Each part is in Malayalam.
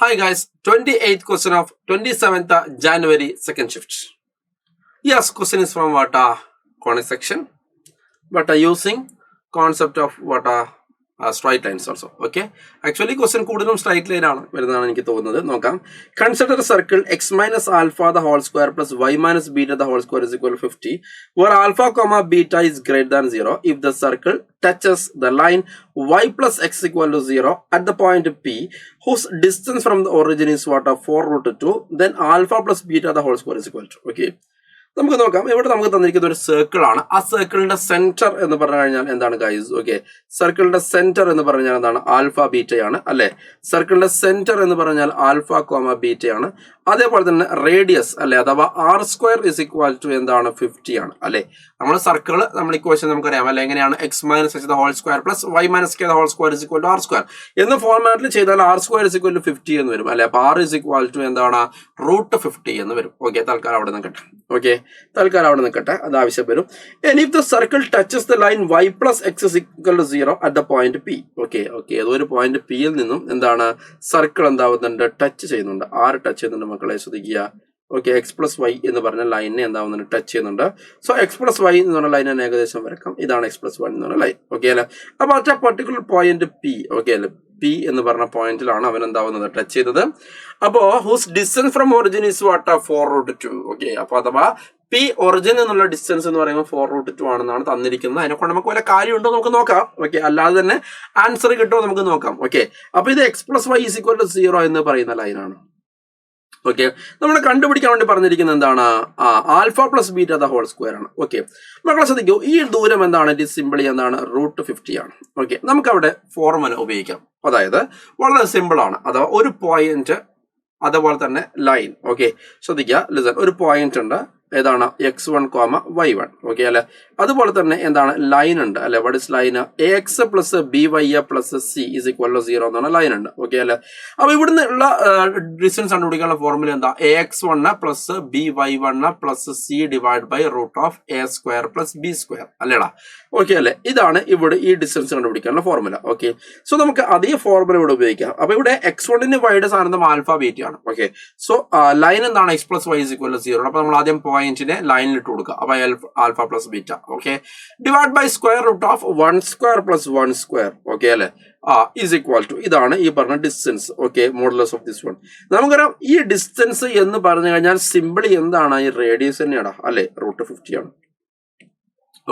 Hi guys, 28th question of 27th January second shift. Yes, question is from what conic section, but using concept of what straight lines also. Okay, actually question കൂടുതലും straight line ആണ് വരുന്നതാണ് എനിക്ക് തോന്നുന്നത്. നോക്കാം. Consider a circle x minus alpha the whole square plus y minus beta the whole square is equal to 50, where alpha comma beta is greater than 0 if the circle touches the line y plus x equal to 0 at the point P, whose distance from the origin is what 4 root 2, then alpha plus beta the whole square is equal to. Okay, നമുക്ക് നോക്കാം. ഇവിടെ നമുക്ക് തന്നിരിക്കുന്ന ഒരു സർക്കിൾ ആണ്. ആ സർക്കിളിന്റെ സെന്റർ എന്ന് പറഞ്ഞു കഴിഞ്ഞാൽ എന്താണ് ഗൈസ്? ഓക്കെ, സർക്കിളിന്റെ സെന്റർ എന്ന് പറഞ്ഞാൽ എന്താണ്? ആൽഫ ബീറ്റയാണ് അല്ലെ. സർക്കിളിന്റെ സെന്റർ എന്ന് പറഞ്ഞാൽ ആൽഫ കോമ ബീറ്റയാണ്. അതേപോലെ തന്നെ റേഡിയസ് അല്ലെ, അഥവാ R square is equal to എന്താണ്? 50 ആണ് അല്ലെ. നമ്മൾ സർക്കിൾ നമ്മൾ ഇക്വേഷൻ നമുക്കറിയാം അല്ലെ, എങ്ങനെയാണ്? X minus h the whole square plus y minus k the whole square is equal to R square എന്ന ഫോർമാറ്റിൽ ചെയ്താൽ R square is equal to 50 എന്ന് വരും അല്ലെ. അപ്പൊ ആർ ഇസ് ഇക്വൽ ടു എന്താണ്? റൂട്ട് 50 എന്ന് വരും. ഓക്കെ, തൽക്കാലം അവിടെ നിൽക്കട്ടെ. ഓക്കെ, തൽക്കാലം അവിടെ നിൽക്കട്ടെ, അത് ആവശ്യം വരും. And if the circle touches the line y plus x is equal to 0 at the point P. Okay, ഏതോ ഒരു പോയിന്റ് പി യിൽ നിന്നും എന്താണ്? സർക്കിൾ എന്താവുന്നുണ്ട്? ടച്ച് ചെയ്യുന്നുണ്ട്. ആര് ടച്ച് ചെയ്യുന്നുണ്ട് മക്കളെ? ശ്രദ്ധിക്കുക. ഓക്കെ, എക്സ് പ്ലസ് വൈ എന്ന് പറഞ്ഞ ലൈനിനെ എന്താവുന്നുണ്ട്? ടച്ച് ചെയ്യുന്നുണ്ട്. സോ എക്സ് പ്ലസ് വൈ എന്ന് പറഞ്ഞ ലൈനിനെ ഏകദേശം വരക്കാം. ഇതാണ് എക്സ് പ്ലസ് വൈ എന്ന് പറഞ്ഞ ലൈൻ. ഓക്കെ അല്ലെ. അപ്പൊ at particular point P, okay അല്ലെ, പി എന്ന് പറഞ്ഞ പോയിന്റിലാണ് അവൻ എന്താവുന്നത്? ടച്ച് ചെയ്തത്. അപ്പോ whose distance from origin is what 4 root 2. Okay, അപ്പൊ അഥവാ പി ഒറിജിൻ എന്നുള്ള ഡിസ്റ്റൻസ് എന്ന് പറയുമ്പോൾ 4 root 2 ആണെന്നാണ് തന്നിരിക്കുന്നത്. അതിനെക്കൊണ്ട് നമുക്ക് വല്ല കാര്യമുണ്ടോ നമുക്ക് നോക്കാം. ഓക്കെ, അല്ലാതെ തന്നെ ആൻസർ കിട്ടുമോ നമുക്ക് നോക്കാം. ഓക്കെ, അപ്പൊ ഇത് x plus y is equal to 0 എന്ന് പറയുന്ന ലൈനാണ്. ഓക്കെ, നമ്മൾ കണ്ടുപിടിക്കാൻ വേണ്ടി പറഞ്ഞിരിക്കുന്നത് എന്താണ്? Alpha plus beta the whole square ആണ്. ഓക്കെ, മക്കളെ ശ്രദ്ധിക്കൂ, ഈ ദൂരം എന്താണ്? ഇറ്റ് ഈസ് സിമ്പിളി എന്താണ്? റൂട്ട് 50 ആണ്. ഓക്കെ, നമുക്ക് അവിടെ ഫോർമുല ഉപയോഗിക്കാം. അതായത് വളരെ സിമ്പിൾ ആണ്. അഥവാ ഒരു പോയിന്റ്, അതുപോലെ തന്നെ ലൈൻ. ഓക്കെ, ശ്രദ്ധിക്കുക, ലിസൺ, ഒരു പോയിന്റ് ഉണ്ട്. ഏതാണ്? x1, y1. ഓക്കെ അല്ലെ. അതുപോലെ തന്നെ എന്താണ്? ലൈൻ ഉണ്ട് അല്ലെ. What is line? ax plus b y plus c is equal to 0 എന്നാണ് ലൈൻ ഉണ്ട്. ഓക്കെ അല്ലെ. അപ്പൊ ഇവിടുന്ന് ഉള്ള ഡിസ്റ്റൻസ് കണ്ടുപിടിക്കാനുള്ള ഫോർമുല എന്താ? ax1 plus by1 plus c divide by root of a square plus b square അല്ലേടാ. ഓക്കെ അല്ലെ. ഇതാണ് ഇവിടെ ഈ ഡിസ്റ്റൻസ് കണ്ടുപിടിക്കാനുള്ള ഫോർമുല. ഓക്കെ, സോ നമുക്ക് അതേ ഫോർമുല ഇവിടെ ഉപയോഗിക്കാം. അപ്പൊ ഇവിടെ x1 വൈയുടെ സാധനം ആൽഫ ബീറ്റ ആണ്. ഓക്കെ, സോ ലൈൻ എന്താണ്? X plus y is equal to 0. അപ്പൊ നമ്മൾ ആദ്യം പോയിന്റിനെ ലൈനിൽ ഇട്ട് കൊടുക്കുക. അപ്പൊ alpha plus beta. Okay, divide by square root of 1 square plus 1 square. Okay അല്ലെ, ഈസ് ഈക്വൽ ടു ഇതാണ് ഈ പറഞ്ഞ distance. Okay, modulus of this one. നമുക്കറിയാം ഈ ഡിസ്റ്റൻസ് എന്ന് പറഞ്ഞു കഴിഞ്ഞാൽ സിമ്പിളി എന്താണ്? ഈ റേഡിയസ് തന്നെയാണ് അല്ലെ, റൂട്ട് 50 ആണ്.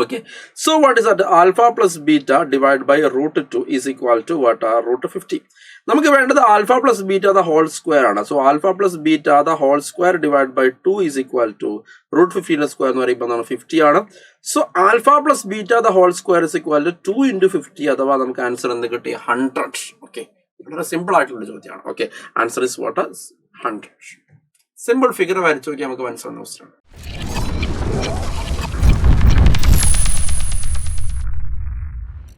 Okay, so what is that? Alpha plus beta divided by root 2 is equal to what? Root 50. നമുക്ക് വേണ്ടത് alpha plus beta the whole square ആണ്. So alpha plus beta the whole square divide by 2 is equal to root 50 square എന്ന് പറയുമ്പോൾ 50 ആണ്. So alpha plus beta the whole square is equal to 2 into 50. അഥവാ നമുക്ക് ആൻസർ എന്ത് കിട്ടി? 100. ഓക്കെ, വളരെ സിമ്പിൾ ആയിട്ടുള്ള ചോദ്യമാണ്. Okay, answer is what? 100. Simple figure വരച്ചു നോക്കി നമുക്ക് മനസ്സിലാവുന്ന അവസ്ഥയാണ്.